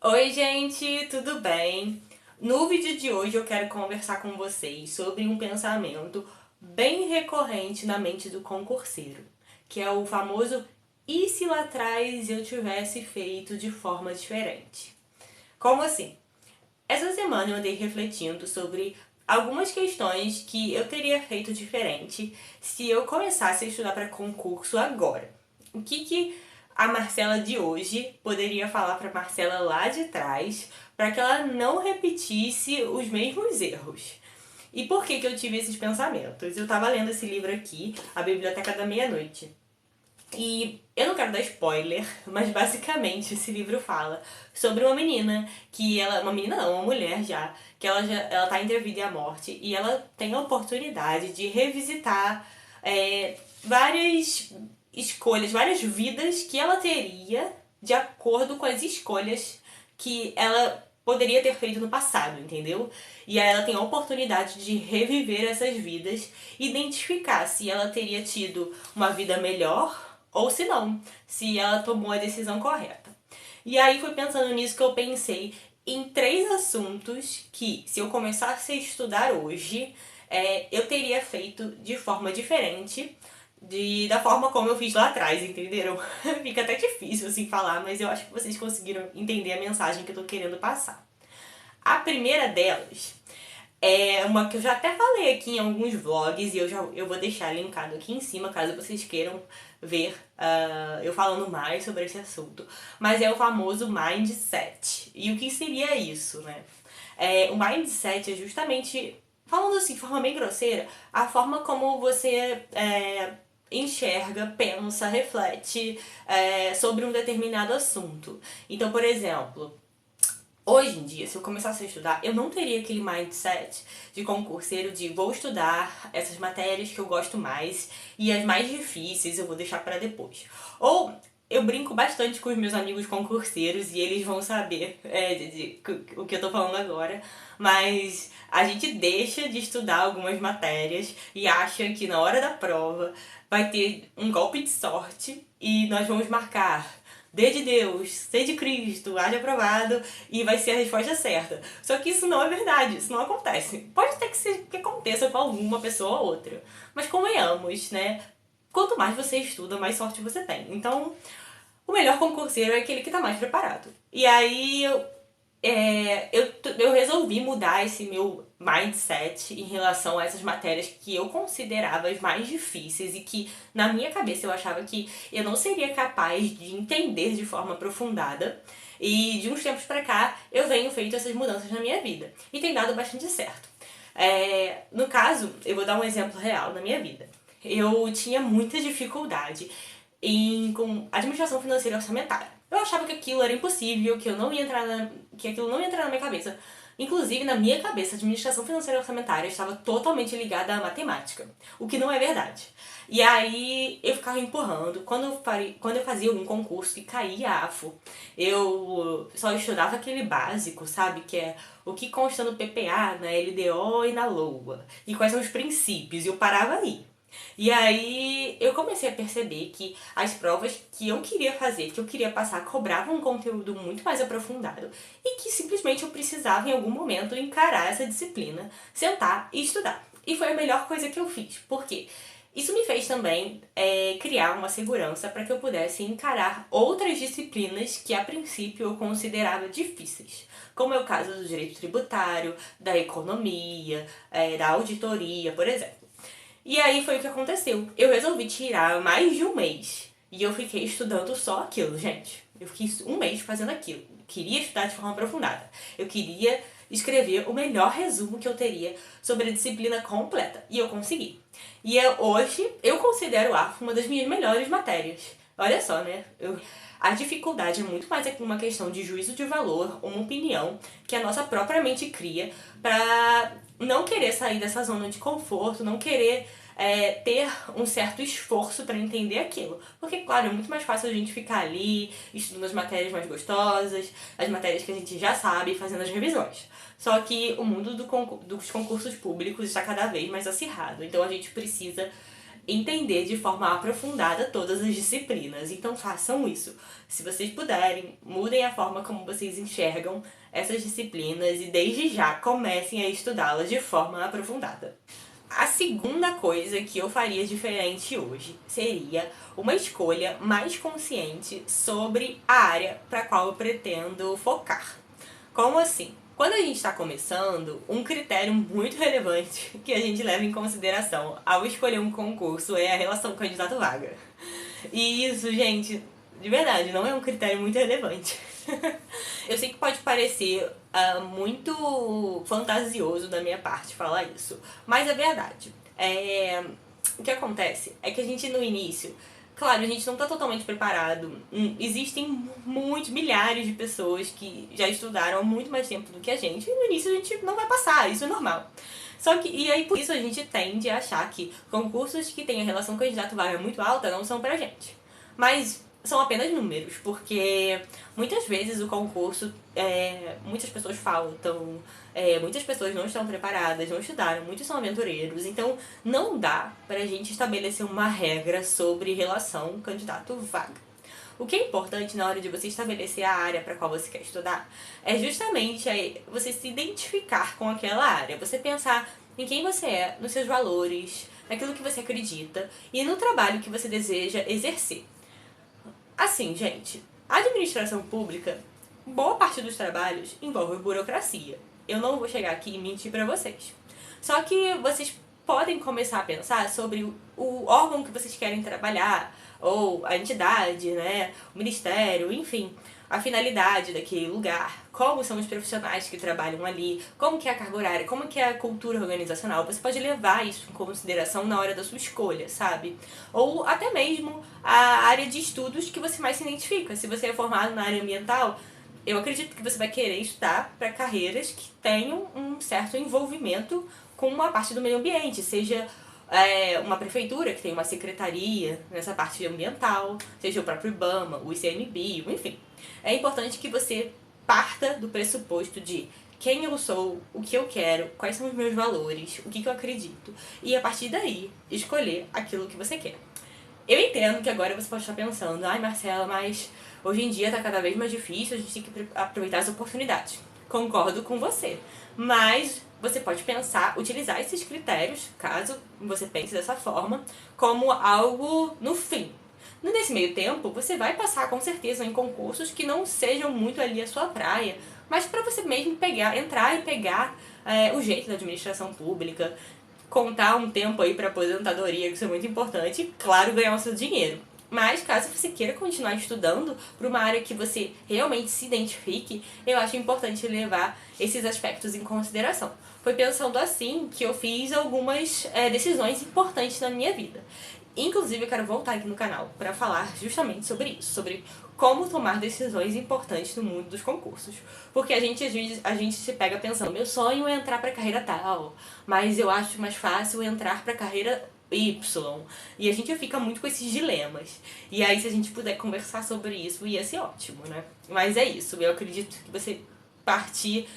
Oi, gente, tudo bem? No vídeo de hoje eu quero conversar com vocês sobre um pensamento bem recorrente na mente do concurseiro, que é o famoso "e se lá atrás eu tivesse feito de forma diferente?". Como assim? Essa semana eu andei refletindo sobre algumas questões que eu teria feito diferente se eu começasse a estudar para concurso agora. O que a Marcela de hoje poderia falar para a Marcela lá de trás para que ela não repetisse os mesmos erros? E por que eu tive esses pensamentos? Eu estava lendo esse livro aqui, A Biblioteca da Meia-Noite. E eu não quero dar spoiler, mas basicamente esse livro fala sobre uma menina que ela, uma menina não, uma mulher que ela tá entre a vida e a morte e ela tem a oportunidade de revisitar várias escolhas, várias vidas que ela teria de acordo com as escolhas que ela poderia ter feito no passado, entendeu? E aí ela tem a oportunidade de reviver essas vidas, identificar se ela teria tido uma vida melhor ou se não, se ela tomou a decisão correta. E aí foi pensando nisso que eu pensei em três assuntos que, se eu começasse a estudar hoje, eu teria feito de forma diferente da forma como eu fiz lá atrás, entenderam? Fica até difícil assim falar, mas eu acho que vocês conseguiram entender a mensagem que eu tô querendo passar. A primeira delas é uma que eu já até falei aqui em alguns vlogs e eu vou deixar linkado aqui em cima caso vocês queiram ver eu falando mais sobre esse assunto. Mas é o famoso mindset. E o que seria isso, né? O mindset é justamente, falando assim de forma bem grosseira, a forma como você enxerga, pensa, reflete sobre um determinado assunto. Então, por exemplo, hoje em dia, se eu começasse a estudar, eu não teria aquele mindset de concurseiro de vou estudar essas matérias que eu gosto mais e as mais difíceis eu vou deixar para depois. Ou eu brinco bastante com os meus amigos concurseiros e eles vão saber o que eu tô falando agora, mas a gente deixa de estudar algumas matérias e acha que na hora da prova vai ter um golpe de sorte e nós vamos marcar D de Deus, C de Cristo, A de aprovado e vai ser a resposta certa. Só que isso não é verdade, isso não acontece. Pode até que aconteça com alguma pessoa ou outra, mas convenhamos, né? Quanto mais você estuda, mais sorte você tem. Então, o melhor concurseiro é aquele que tá mais preparado. E aí eu resolvi mudar esse meu mindset em relação a essas matérias que eu considerava as mais difíceis e que na minha cabeça eu achava que eu não seria capaz de entender de forma aprofundada. E de uns tempos pra cá eu venho feito essas mudanças na minha vida e tem dado bastante certo. No caso, eu vou dar um exemplo real na minha vida. Eu tinha muita dificuldade com administração financeira e orçamentária. Eu achava que aquilo era impossível, que aquilo não ia entrar na minha cabeça. Inclusive, na minha cabeça, a administração financeira e orçamentária estava totalmente ligada à matemática, o que não é verdade. E aí eu ficava empurrando. Quando eu fazia algum concurso e caía AFO, eu só estudava aquele básico, sabe? Que é o que consta no PPA, na LDO e na LOA. E quais são os princípios. E eu parava aí. E aí eu comecei a perceber que as provas que eu queria fazer, que eu queria passar, cobravam um conteúdo muito mais aprofundado e que simplesmente eu precisava em algum momento encarar essa disciplina, sentar e estudar. E foi a melhor coisa que eu fiz. Por quê? Isso me fez também criar uma segurança para que eu pudesse encarar outras disciplinas que a princípio eu considerava difíceis, como é o caso do direito tributário, da economia, da auditoria, por exemplo. E aí foi o que aconteceu. Eu resolvi tirar mais de um mês. E eu fiquei estudando só aquilo, gente. Eu fiquei um mês fazendo aquilo. Eu queria estudar de forma aprofundada. Eu queria escrever o melhor resumo que eu teria sobre a disciplina completa. E eu consegui. Hoje eu considero o AFO uma das minhas melhores matérias. Olha só, né? A dificuldade é muito mais uma questão de juízo de valor, uma opinião que a nossa própria mente cria pra não querer sair dessa zona de conforto, não querer ter um certo esforço para entender aquilo. Porque, claro, é muito mais fácil a gente ficar ali estudando as matérias mais gostosas, as matérias que a gente já sabe, fazendo as revisões. Só que o mundo dos concursos públicos está cada vez mais acirrado. Então a gente precisa entender de forma aprofundada todas as disciplinas. Então façam isso. Se vocês puderem, mudem a forma como vocês enxergam essas disciplinas e desde já comecem a estudá-las de forma aprofundada. A segunda coisa que eu faria diferente hoje seria uma escolha mais consciente sobre a área para a qual eu pretendo focar. Como assim? Quando a gente está começando, um critério muito relevante que a gente leva em consideração ao escolher um concurso é a relação candidato-vaga. E isso, gente, de verdade, não é um critério muito relevante. Eu sei que pode parecer muito fantasioso da minha parte falar isso, mas é verdade. O que acontece é que a gente no início, claro, a gente não está totalmente preparado. Existem muitos, milhares de pessoas que já estudaram há muito mais tempo do que a gente, e no início a gente não vai passar, isso é normal. Só que, e aí por isso a gente tende a achar que concursos que têm a relação candidato-vaga muito alta não são pra gente. Mas são apenas números, porque muitas vezes o concurso, muitas pessoas faltam, muitas pessoas não estão preparadas, não estudaram, muitos são aventureiros, então não dá pra gente estabelecer uma regra sobre relação candidato-vaga. O que é importante na hora de você estabelecer a área para qual você quer estudar é justamente você se identificar com aquela área, você pensar em quem você é, nos seus valores, naquilo que você acredita e no trabalho que você deseja exercer. Assim, gente, a administração pública, boa parte dos trabalhos envolve burocracia. Eu não vou chegar aqui e mentir pra vocês. Só que vocês podem começar a pensar sobre o órgão que vocês querem trabalhar, ou a entidade, né, o ministério, enfim, a finalidade daquele lugar, como são os profissionais que trabalham ali, como que é a carga horária, como que é a cultura organizacional. Você pode levar isso em consideração na hora da sua escolha, sabe? Ou até mesmo a área de estudos que você mais se identifica. Se você é formado na área ambiental, eu acredito que você vai querer estudar para carreiras que tenham um certo envolvimento com a parte do meio ambiente, seja uma prefeitura que tem uma secretaria nessa parte ambiental, seja o próprio IBAMA, o ICMBio, enfim. É importante que você parta do pressuposto de quem eu sou, o que eu quero, quais são os meus valores, o que eu acredito, e a partir daí escolher aquilo que você quer. Eu entendo que agora você pode estar pensando, ai Marcela, mas hoje em dia tá cada vez mais difícil, a gente tem que aproveitar as oportunidades. Concordo com você, mas você pode pensar, utilizar esses critérios, caso você pense dessa forma, como algo no fim. Nesse meio tempo, você vai passar com certeza em concursos que não sejam muito ali a sua praia, mas para você mesmo entrar e pegar o jeito da administração pública, contar um tempo aí para aposentadoria, que isso é muito importante, e claro, ganhar o seu dinheiro. Mas caso você queira continuar estudando para uma área que você realmente se identifique, eu acho importante levar esses aspectos em consideração. Foi pensando assim que eu fiz algumas decisões importantes na minha vida. Inclusive, eu quero voltar aqui no canal para falar justamente sobre isso, sobre como tomar decisões importantes no mundo dos concursos. Porque às vezes a gente se pega pensando, meu sonho é entrar para a carreira tal, mas eu acho mais fácil entrar para a carreira Y. E a gente fica muito com esses dilemas. E aí, se a gente puder conversar sobre isso, ia ser ótimo, né? Mas é isso, eu acredito que você partir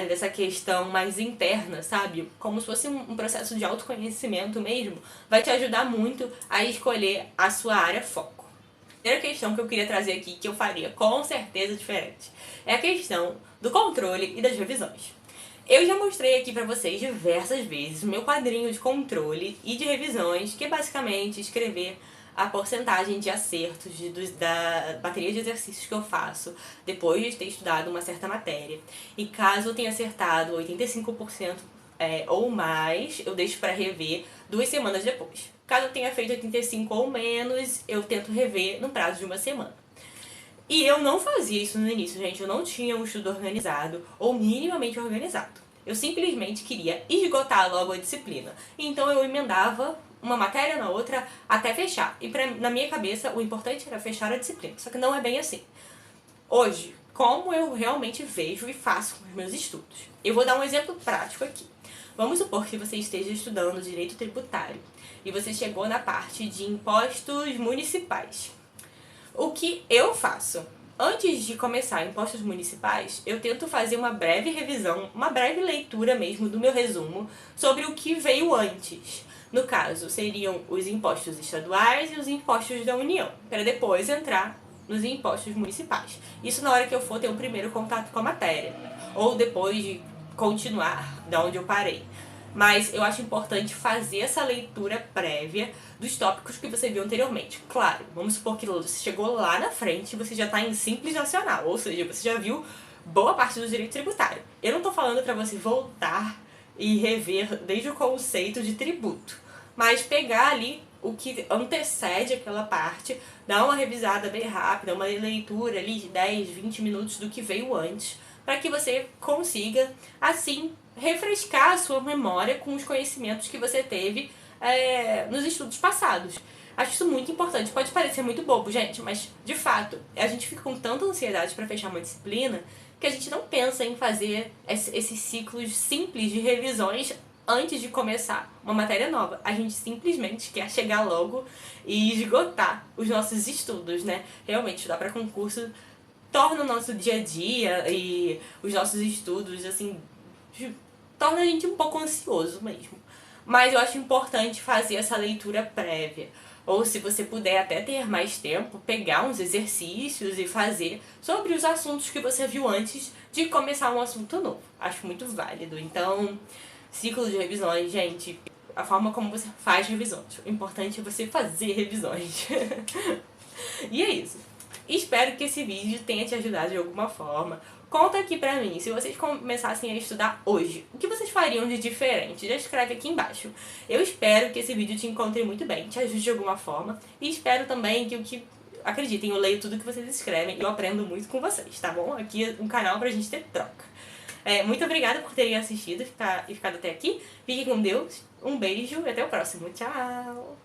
dessa questão mais interna, sabe? Como se fosse um processo de autoconhecimento mesmo, vai te ajudar muito a escolher a sua área foco. A primeira questão que eu queria trazer aqui, que eu faria com certeza diferente, é a questão do controle e das revisões. Eu já mostrei aqui pra vocês diversas vezes o meu quadrinho de controle e de revisões, que é basicamente escrever a porcentagem de acertos da bateria de exercícios que eu faço depois de ter estudado uma certa matéria. E caso eu tenha acertado 85% ou mais, eu deixo para rever 2 semanas depois. Caso eu tenha feito 85% ou menos, eu tento rever no prazo de 1 semana. E eu não fazia isso no início, gente. Eu não tinha um estudo organizado ou minimamente organizado. Eu simplesmente queria esgotar logo a disciplina. Então eu emendava uma matéria na outra até fechar. E na minha cabeça o importante era fechar a disciplina. Só que não é bem assim. Hoje, como eu realmente vejo e faço com os meus estudos? Eu vou dar um exemplo prático aqui. Vamos supor que você esteja estudando direito tributário e você chegou na parte de impostos municipais. O que eu faço? Antes de começar impostos municipais, eu tento fazer uma breve revisão, uma breve leitura mesmo do meu resumo sobre o que veio antes. No caso, seriam os impostos estaduais e os impostos da União, para depois entrar nos impostos municipais. Isso na hora que eu for ter o primeiro contato com a matéria, ou depois de continuar da onde eu parei. Mas eu acho importante fazer essa leitura prévia dos tópicos que você viu anteriormente. Claro, vamos supor que você chegou lá na frente e você já está em Simples Nacional, ou seja, você já viu boa parte do direito tributário. Eu não estou falando para você voltar e rever desde o conceito de tributo, mas pegar ali o que antecede aquela parte, dar uma revisada bem rápida, uma leitura ali de 10, 20 minutos do que veio antes, para que você consiga, assim, refrescar a sua memória com os conhecimentos que você teve nos estudos passados. Acho isso muito importante. Pode parecer muito bobo, gente, mas de fato, a gente fica com tanta ansiedade para fechar uma disciplina que a gente não pensa em fazer esses ciclos simples de revisões antes de começar uma matéria nova. A gente simplesmente quer chegar logo e esgotar os nossos estudos, né? Realmente, estudar para concurso torna o nosso dia a dia e os nossos estudos, assim, torna a gente um pouco ansioso mesmo. Mas eu acho importante fazer essa leitura prévia. Ou se você puder até ter mais tempo, pegar uns exercícios e fazer sobre os assuntos que você viu antes de começar um assunto novo. Acho muito válido. Então, ciclo de revisões, gente, a forma como você faz revisões. O importante é você fazer revisões. E é isso. Espero que esse vídeo tenha te ajudado de alguma forma. Conta aqui pra mim, se vocês começassem a estudar hoje, o que vocês fariam de diferente? Já escreve aqui embaixo. Eu espero que esse vídeo te encontre muito bem, te ajude de alguma forma. E espero também que acreditem, eu leio tudo que vocês escrevem e eu aprendo muito com vocês, tá bom? Aqui é um canal pra gente ter troca. Muito obrigada por terem assistido e ficado até aqui. Fiquem com Deus, um beijo e até o próximo. Tchau!